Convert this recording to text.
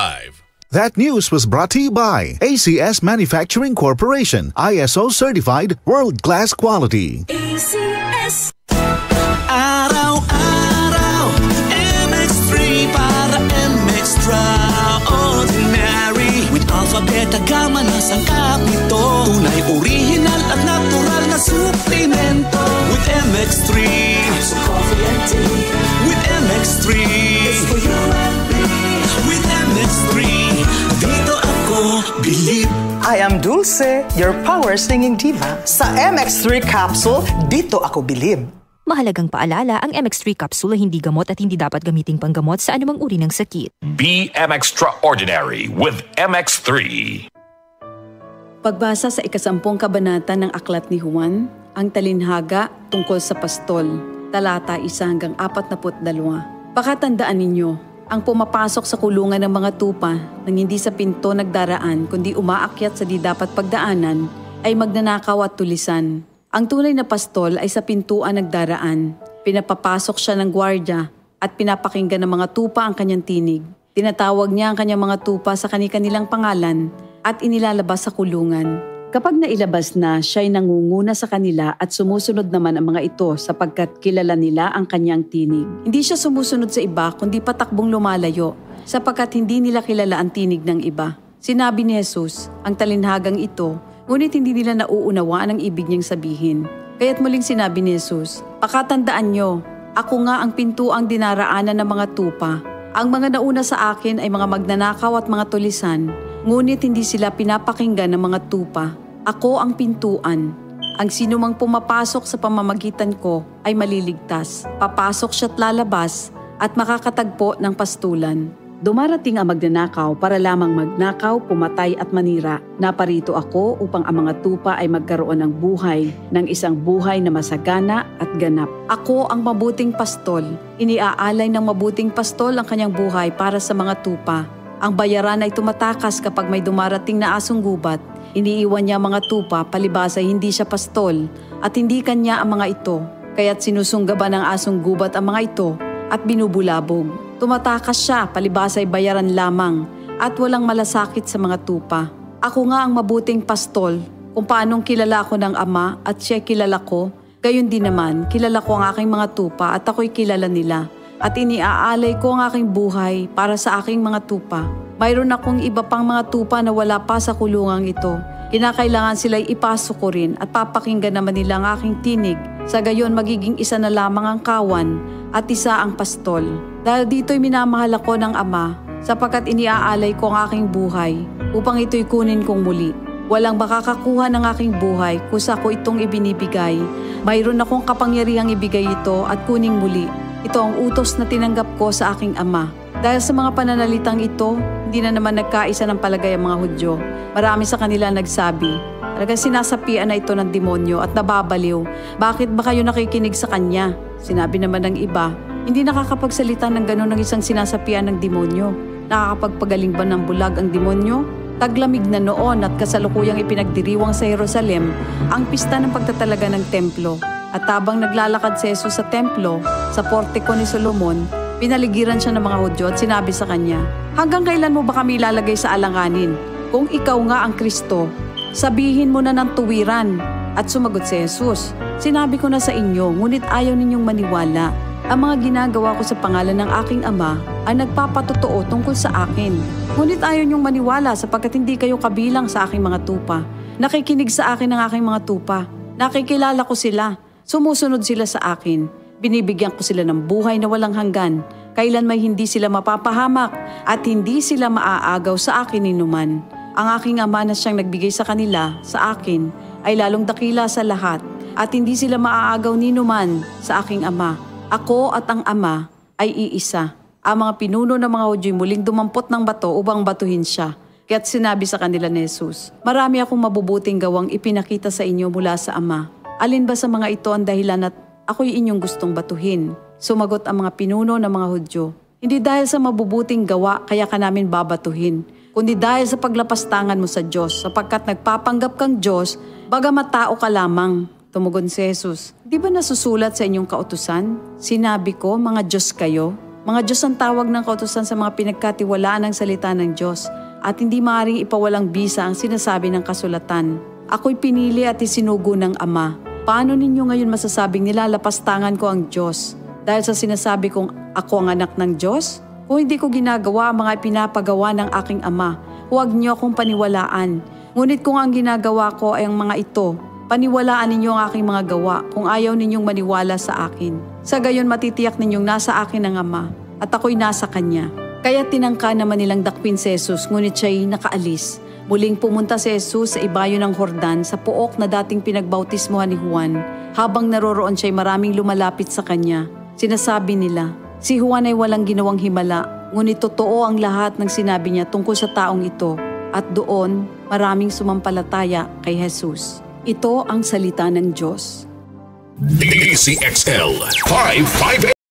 5. That news was brought to you by ACS Manufacturing Corporation, ISO certified world-class quality. ACS. Araw-araw, MX3 para MX-Traordinary. With Alpha, Beta, Gamma na sangkap nito. Tunay, original at natural na suplemento. With MX3, So coffee and tea. with MX3, It's for you and me. with MX3, dito ako bilib. I am Dulce, your power singing diva. Sa MX3 capsule, dito ako bilib. Mahalagang paalala, ang MX3 capsule ay hindi gamot at hindi dapat gamiting panggamot sa anumang uri ng sakit. Be Extraordinary with MX3. Pagbasa sa 10 kabanata ng Aklat ni Juan, ang talinhaga tungkol sa pastol, talata 1-42. Pakatandaan ninyo, ang pumapasok sa kulungan ng mga tupa nang hindi sa pinto nagdaraan kundi umaakyat sa di dapat pagdaanan ay magnanakaw at tulisan. Ang tunay na pastol ay sa pintuan nagdaraan. Pinapapasok siya ng gwardya at pinapakinggan ng mga tupa ang kanyang tinig. Tinatawag niya ang kanyang mga tupa sa kani-kanilang pangalan at inilalabas sa kulungan. Kapag nailabas na, siya'y nangunguna sa kanila at sumusunod naman ang mga ito sapagkat kilala nila ang kanyang tinig. Hindi siya sumusunod sa iba kundi patakbong lumalayo sapagkat hindi nila kilala ang tinig ng iba. Sinabi ni Jesus, ang talinhagang ito, ngunit hindi nila nauunawaan ang ibig niyang sabihin. Kaya't muling sinabi ni Jesus, pakatandaan niyo, ako nga ang pintuang dinaraanan ng mga tupa. Ang mga nauna sa akin ay mga magnanakaw at mga tulisan, ngunit hindi sila pinapakinggan ng mga tupa. Ako ang pintuan. Ang sinumang pumapasok sa pamamagitan ko ay maliligtas. Papasok siya't lalabas at makakatagpo ng pastulan. Dumarating ang magnanakaw para lamang magnakaw, pumatay at manira. Naparito ako upang ang mga tupa ay magkaroon ng buhay, ng isang buhay na masagana at ganap. Ako ang mabuting pastol. Iniaalay ng mabuting pastol ang kanyang buhay para sa mga tupa. Ang bayaran ay tumatakas kapag may dumarating na asong gubat. Iniiwan niya mga tupa, palibhas ay hindi siya pastol at hindi kanya ang mga ito. Kaya't sinusunggaban ng asong gubat ang mga ito at binubulabog. Tumatakas siya, palibhas ay bayaran lamang at walang malasakit sa mga tupa. Ako nga ang mabuting pastol, kung paanong kilala ko ng Ama at siya kilala ko, gayon din naman kilala ko ang aking mga tupa at ako'y kilala nila. At iniaalay ko ang aking buhay para sa aking mga tupa. Mayroon akong iba pang mga tupa na wala pa sa kulungang ito. Kinakailangan sila'y ipasok ko rin at papakinggan naman nila ang aking tinig. Sa gayon magiging isa na lamang ang kawan at isa ang pastol. Dahil dito'y minamahal ako ng Ama sapagkat iniaalay ko ang aking buhay upang ito'y kunin kong muli. Walang makakakuha ng aking buhay kusa ko itong ibinibigay. Mayroon akong kapangyarihang ibigay ito at kuning muli. Ito ang utos na tinanggap ko sa aking Ama. Dahil sa mga pananalitang ito, hindi na naman nagkaisa ng palagay ang mga Hudyo. Marami sa kanila nagsabi, talagang sinasapian na ito ng demonyo at nababaliw. Bakit ba kayo nakikinig sa kanya? Sinabi naman ng iba, hindi nakakapagsalita ng gano'n ng isang sinasapian ng demonyo. Nakakapagpagaling ba ng bulag ang demonyo? Taglamig na noon at kasalukuyang ipinagdiriwang sa Jerusalem ang pista ng pagtatalaga ng templo. At habang naglalakad si Jesus sa templo, sa portiko ni Solomon, pinaligiran siya ng mga Hudyo at sinabi sa kanya, hanggang kailan mo ba kami ilalagay sa alanganin? Kung ikaw nga ang Kristo, sabihin mo na ng tuwiran. At sumagot si Jesus, sinabi ko na sa inyo, ngunit ayaw ninyong maniwala. Ang mga ginagawa ko sa pangalan ng aking Ama ay nagpapatotoo tungkol sa akin. Ngunit ayaw niyong maniwala sapagkat hindi kayo kabilang sa aking mga tupa. Nakikinig sa akin ang aking mga tupa. Nakikilala ko sila. Sumusunod sila sa akin. Binibigyan ko sila ng buhay na walang hanggan. Kailan may hindi sila mapapahamak at hindi sila maaagaw sa akin ninuman. Ang aking Ama na siyang nagbigay sa kanila, sa akin, ay lalong dakila sa lahat at hindi sila maaagaw ninuman sa aking Ama. Ako at ang Ama ay iisa. Ang mga pinuno ng mga Hudyo muling dumampot ng bato upang batuhin siya. Kaya't sinabi sa kanila ni Jesus, marami akong mabubuting gawang ipinakita sa inyo mula sa Ama. Alin ba sa mga ito ang dahilan at ako'y inyong gustong batuhin? Sumagot ang mga pinuno ng mga Hudyo, hindi dahil sa mabubuting gawa kaya ka namin babatuhin, kundi dahil sa paglapastangan mo sa Diyos, sapagkat nagpapanggap kang Diyos, bagamat tao ka lamang. Tumugon si Jesus, di ba nasusulat sa inyong kautusan? Sinabi ko, mga Diyos kayo. Mga Diyos ang tawag ng kautusan sa mga pinagkatiwalaan ng salita ng Diyos at hindi maaaring ipawalang bisa ang sinasabi ng kasulatan. Ako'y pinili at isinugo ng Ama. Paano ninyo ngayon masasabing nilalapastangan ko ang Diyos dahil sa sinasabi kong ako ang anak ng Diyos? Kung hindi ko ginagawa ang mga pinapagawa ng aking Ama, huwag niyo akong paniwalaan. Ngunit kung ang ginagawa ko ay ang mga ito, paniwalaan ninyo ang aking mga gawa kung ayaw ninyong maniwala sa akin. Sa gayon matitiyak ninyong nasa akin ang Ama at ako'y nasa Kanya. Kaya tinangka naman nilang dakpin si Jesus ngunit siya'y nakaalis. Muling pumunta si Jesus sa ibayo ng Jordan sa pook na dating pinagbautismohan ni Juan. Habang naroroon siya'y maraming lumalapit sa Kanya. Sinasabi nila, si Juan ay walang ginawang himala, ngunit totoo ang lahat ng sinabi niya tungkol sa taong ito. At doon, maraming sumampalataya kay Jesus. Ito ang salita ng Diyos. DCXL 558